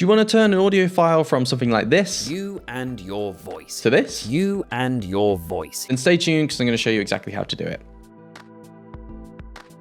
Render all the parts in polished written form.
Do you want to turn an audio file from something like this You and your voice. to this? You and your voice. Then stay tuned because I'm going to show you exactly how to do it.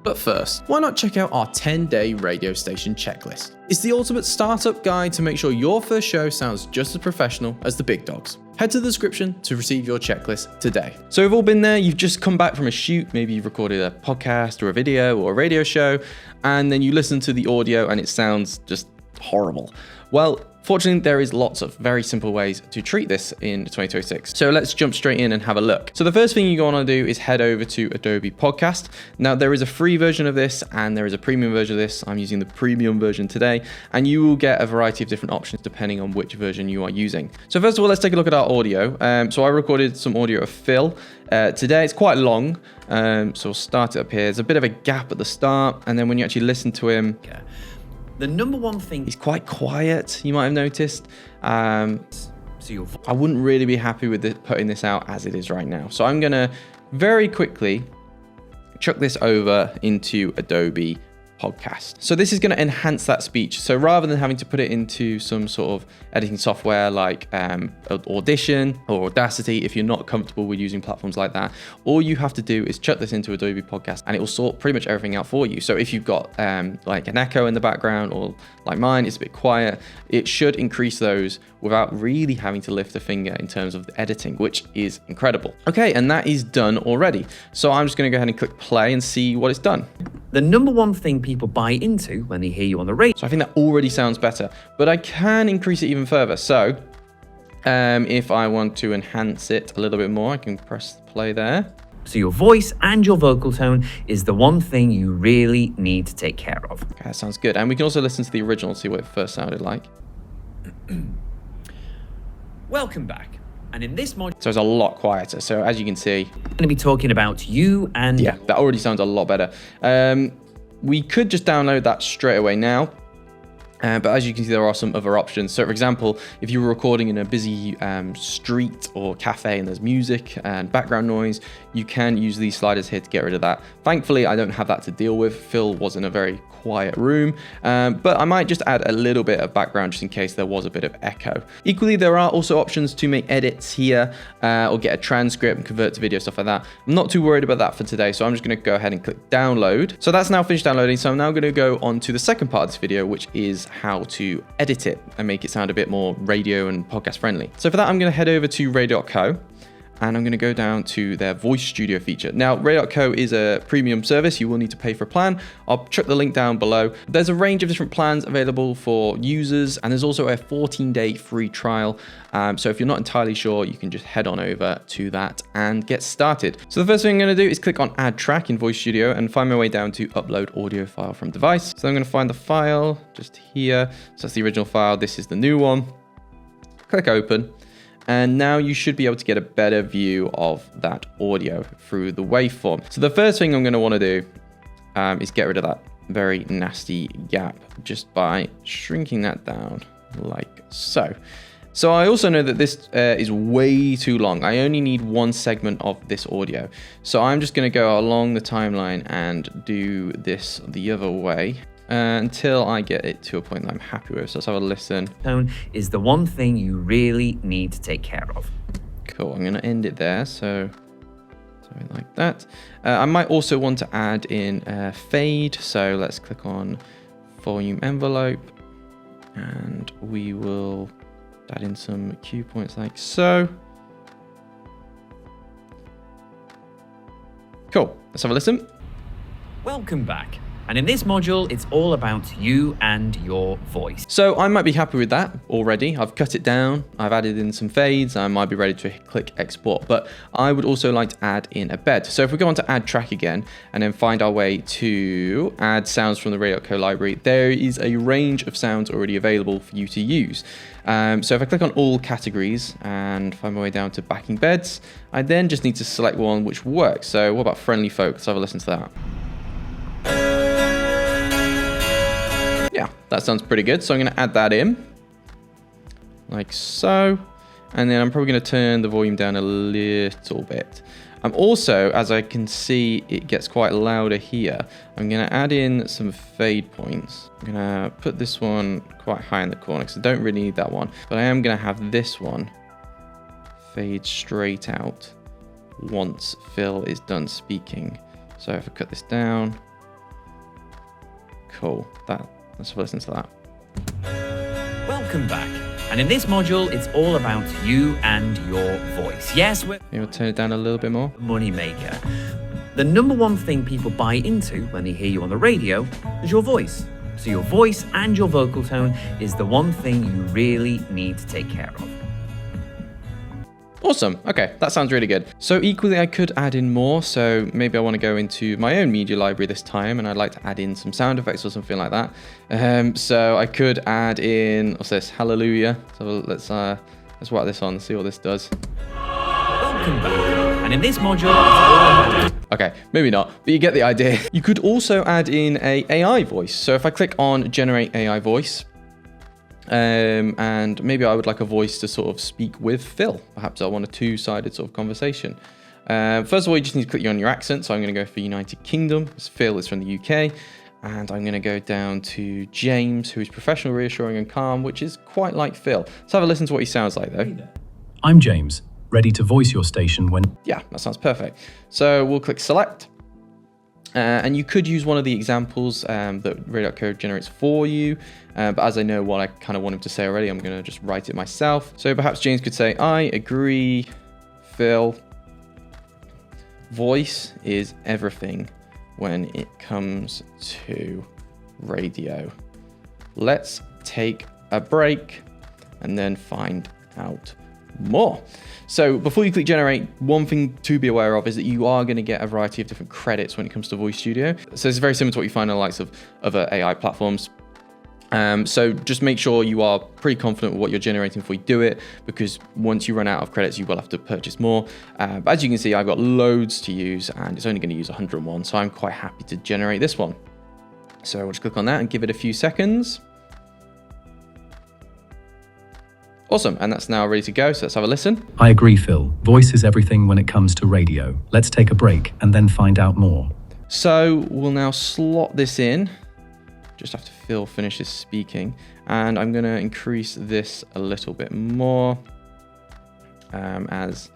But first, why not check out our 10-day radio station checklist? It's the ultimate startup guide to make sure your first show sounds just as professional as the big dogs. Head to the description to receive your checklist today. So we've all been there, you've just come back from a shoot, maybe you've recorded a podcast or a video or a radio show, and then you listen to the audio and it sounds just horrible. Well, fortunately, there is lots of very simple ways to treat this in 2026. So let's jump straight in and have a look. So the first thing you want to do is head over to Adobe Podcast. Now there is a free version of this and there is a premium version of this. I'm using the premium version today, and you will get a variety of different options depending on which version you are using. So first of all, let's take a look at our audio. So I recorded some audio of Phil. Today it's quite long, so we'll start it up here. There's a bit of a gap at the start, and then when you actually listen to him, The number one thing he's quite quiet, you might have noticed. I so your wouldn't really be happy with putting this out as it is right now. So I'm gonna very quickly chuck this over into Adobe Podcast. So this is going to enhance that speech. So rather than having to put it into some sort of editing software like Audition or Audacity, if you're not comfortable with using platforms like that, all you have to do is chuck this into Adobe Podcast and it will sort pretty much everything out for you. So if you've got like an echo in the background, or like mine, it's a bit quiet, it should increase those without really having to lift a finger in terms of the editing, which is incredible. Okay, and that is done already. So I'm just going to go ahead and click play and see what it's done. The number one thing people buy into when they hear you on the radio. So I think that already sounds better, but I can increase it even further. So if I want to enhance it a little bit more, I can press play there. So your voice and your vocal tone is the one thing you really need to take care of. Okay, that sounds good. And we can also listen to the original, see what it first sounded like. Welcome back. And in this module, So it's a lot quieter. So as you can see, I'm going to be talking about you and yeah, that already sounds a lot better. We could just download that straight away now. But as you can see, there are some other options. So for example, if you were recording in a busy street or cafe and there's music and background noise, you can use these sliders here to get rid of that. Thankfully, I don't have that to deal with. Phil was in a very quiet room, but I might just add a little bit of background just in case there was a bit of echo. Equally, there are also options to make edits here or get a transcript and convert to video, stuff like that. I'm not too worried about that for today, so I'm just going to go ahead and click download. So that's now finished downloading. So I'm now going to go on to the second part of this video, which is how to edit it and make it sound a bit more radio and podcast friendly. So for that, I'm going to head over to Radio.co. And I'm going to go down to their voice studio feature. Now, Radio.co is a premium service. You will need to pay for a plan. I'll chuck the link down below. There's a range of different plans available for users, and there's also a 14-day free trial. So if you're not entirely sure, you can just head on over to that and get started. So the first thing I'm going to do is click on Add Track in Voice Studio and find my way down to Upload Audio File from Device. So I'm going to find the file just here. So that's the original file. This is the new one. Click Open. And now you should be able to get a better view of that audio through the waveform. So the first thing I'm going to want to do is get rid of that very nasty gap just by shrinking that down like so. So I also know that this is way too long. I only need one segment of this audio. So I'm just going to go along the timeline and do this the other way. Until I get it to a point that I'm happy with. So let's have a listen. tone is the one thing you really need to take care of. Cool, I'm gonna end it there, so like that. I might also want to add in a fade, so let's click on volume envelope, and we will add in some cue points like so. Cool, let's have a listen. Welcome back. And in this module, it's all about you and your voice. So I might be happy with that already. I've cut it down. I've added in some fades. I might be ready to click export, but I would also like to add in a bed. So if we go on to add track again and then find our way to add sounds from the Radio.co library, there is a range of sounds already available for you to use. So if I click on all categories and find my way down to backing beds, I then just need to select one which works. So what about friendly folk? Let's have a listen to that. Yeah, that sounds pretty good. So I'm going to add that in like so. And then I'm probably going to turn the volume down a little bit. I'm also, as I can see, it gets quite louder here. I'm going to add in some fade points. I'm going to put this one quite high in the corner because I don't really need that one. But I am going to have this one fade straight out once Phil is done speaking. So if I cut this down, cool. Let's have a listen to that. Welcome back. And in this module, it's all about you and your voice. Yes, we're Maybe I'll turn it down a little bit more. moneymaker. The number one thing people buy into when they hear you on the radio is your voice. So your voice and your vocal tone is the one thing you really need to take care of. Awesome. Okay, that sounds really good. So equally, I could add in more. So maybe I want to go into my own media library this time, and I'd like to add in some sound effects or something like that. So I could add in, what's this? Hallelujah. So let's whack this on and see what this does. Welcome back. And in this module, it's all about... Okay, maybe not, but you get the idea. You could also add in a AI voice. So if I click on Generate AI Voice, and maybe I would like a voice to sort of speak with Phil. Perhaps I want a two-sided sort of conversation. First of all, you just need to click on your accent. So I'm going to go for United Kingdom, as Phil is from the UK. And I'm going to go down to James, who is professional, reassuring, and calm, which is quite like Phil. Let's have a listen to what he sounds like, though. I'm James, ready to voice your station when... Yeah, that sounds perfect. So we'll click Select. And you could use one of the examples that Radio.co generates for you. But as I know what I kind of want him to say already, I'm going to just write it myself. So perhaps James could say, I agree, Phil. Voice is everything when it comes to radio. Let's take a break and then find out more. So before you click generate, one thing to be aware of is that you are going to get a variety of different credits when it comes to Voice Studio. So it's very similar to what you find on the likes of other AI platforms. So just make sure you are pretty confident with what you're generating before you do it, because once you run out of credits, you will have to purchase more. But as you can see, I've got loads to use and it's only going to use 101. So I'm quite happy to generate this one. So we'll just click on that and give it a few seconds. Awesome, and that's now ready to go, so let's have a listen. I agree, Phil. Voice is everything when it comes to radio. Let's take a break and then find out more. So we'll now slot this in, just after Phil finishes speaking, and I'm going to increase this a little bit more as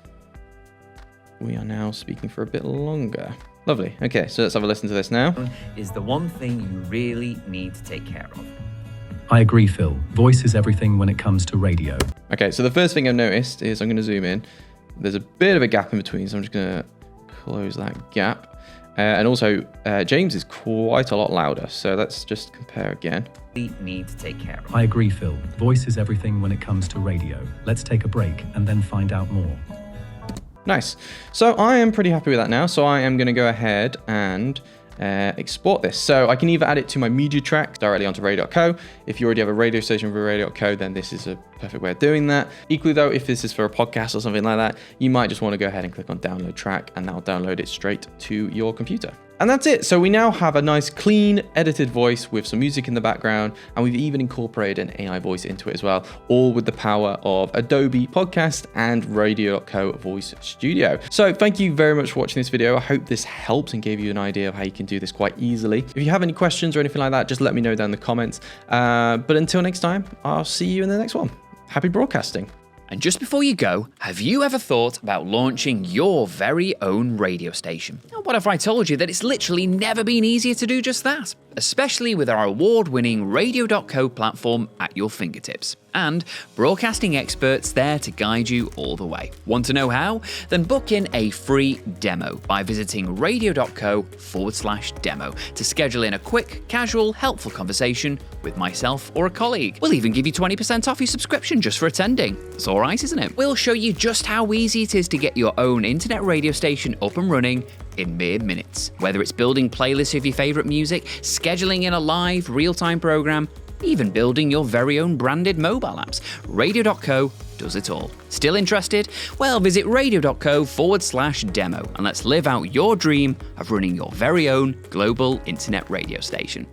we are now speaking for a bit longer. Lovely. Okay, so let's have a listen to this now. Is the one thing you really need to take care of. I agree, Phil. Voice is everything when it comes to radio. Okay, so the first thing I've noticed is I'm going to zoom in. There's a bit of a gap in between, so I'm just going to close that gap. And also, James is quite a lot louder, so let's just compare again. We need to take care of. I agree, Phil. Voice is everything when it comes to radio. Let's take a break and then find out more. Nice. So I am pretty happy with that now. So I am going to go ahead and export this. So I can either add it to my media track directly onto Radio.co. If you already have a radio station for Radio.co, then this is a perfect way of doing that. Equally though, if this is for a podcast or something like that, you might just want to go ahead and click on download track and that'll download it straight to your computer. And that's it. So we now have a nice clean edited voice with some music in the background, and we've even incorporated an AI voice into it as well, all with the power of Adobe Podcast and Radio.co Voice Studio. So thank you very much for watching this video. I hope this helped and gave you an idea of how you can do this quite easily. If you have any questions or anything like that, just let me know down in the comments. But until next time, I'll see you in the next one. Happy broadcasting. And just before you go, have you ever thought about launching your very own radio station? What if I told you that it's literally never been easier to do just that? Especially with our award-winning Radio.co platform at your fingertips. And broadcasting experts there to guide you all the way. Want to know how? Then book in a free demo by visiting radio.co/demo to schedule in a quick, casual, helpful conversation with myself or a colleague. We'll even give you 20% off your subscription just for attending. It's all right, isn't it? We'll show you just how easy it is to get your own internet radio station up and running in mere minutes. Whether it's building playlists of your favourite music, scheduling in a live, real-time programme, even building your very own branded mobile apps, Radio.co does it all. Still interested? Well, visit radio.co/demo and let's live out your dream of running your very own global internet radio station.